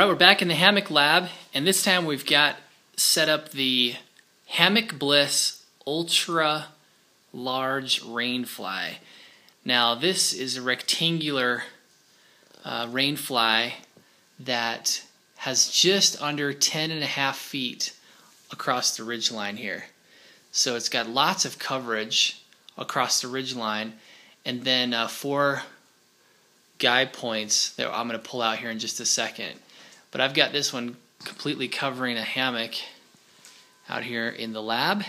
Alright, we're back in the Hammock Lab, and this time we've got set up the Hammock Bliss Ultra Large Rainfly. Now this is a rectangular rainfly that has just under 10.5 feet across the ridgeline here. So it's got lots of coverage across the ridgeline, and then 4 guide points that I'm going to pull out here in just a second. But I've got this one completely covering a hammock out here in the lab,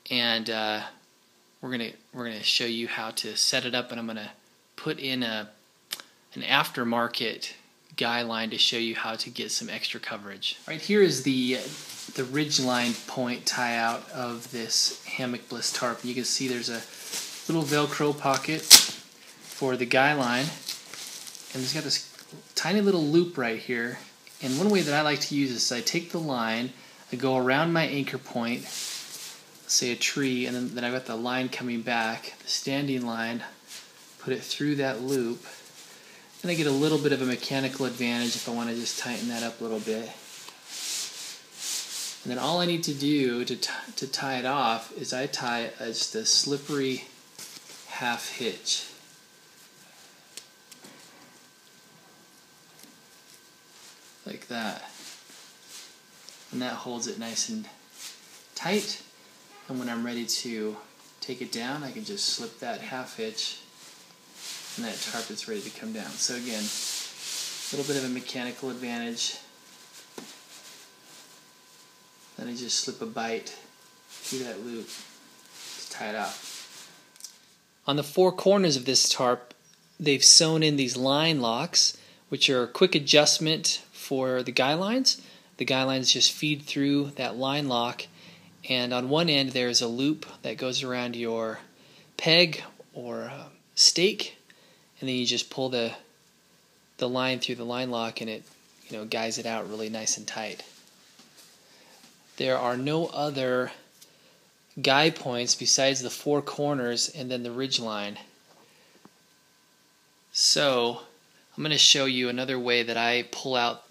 and we're gonna show you how to set it up, and I'm gonna put in an aftermarket guy line to show you how to get some extra coverage. Right here is the ridgeline point tie out of this Hammock Bliss tarp. You can see there's a little Velcro pocket for the guy line, and it's got this tiny little loop right here. And one way that I like to use this is I take the line, I go around my anchor point, say a tree, and then I've got the line coming back, the standing line, put it through that loop, and I get a little bit of a mechanical advantage if I want to just tighten that up a little bit. And then all I need to do to tie it off is I tie just a slippery half hitch. Like that, and that holds it nice and tight, and when I'm ready to take it down I can just slip that half hitch and that tarp is ready to come down. So again, a little bit of a mechanical advantage. Then I just slip a bite through that loop to tie it off. On the 4 corners of this tarp they've sewn in these line locks, which are a quick adjustment for the guy lines. The guy lines just feed through that line lock, and on one end there's a loop that goes around your peg or stake, and then you just pull the line through the line lock, and it guides it out really nice and tight. There are no other guy points besides the 4 corners and then the ridge line. So I'm going to show you another way that I pull out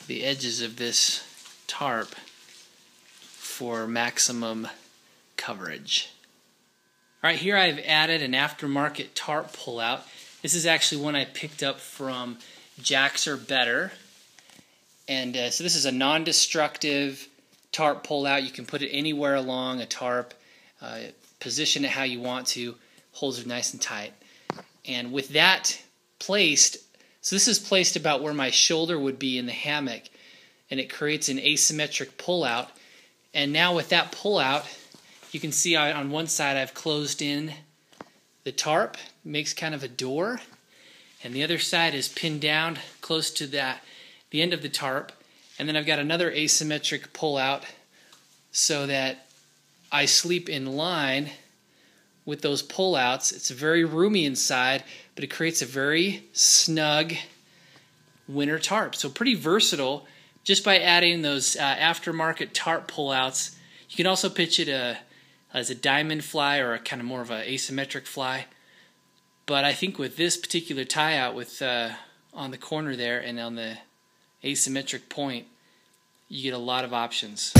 the edges of this tarp for maximum coverage. Alright, here I've added an aftermarket tarp pullout. This is actually one I picked up from Jacks or Better. And so this is a non-destructive tarp pullout. You can put it anywhere along a tarp, position it how you want to, holds it nice and tight. And with that placed, so this is placed about where my shoulder would be in the hammock, and it creates an asymmetric pullout. And now with that pullout, you can see on one side I've closed in the tarp, makes kind of a door, and the other side is pinned down close to the end of the tarp, and then I've got another asymmetric pullout so that I sleep in line with those pullouts. It's very roomy inside, but it creates a very snug winter tarp. So pretty versatile just by adding those aftermarket tarp pullouts. You can also pitch it as a diamond fly or a kind of more of an asymmetric fly. But I think with this particular tie out with on the corner there and on the asymmetric point, you get a lot of options.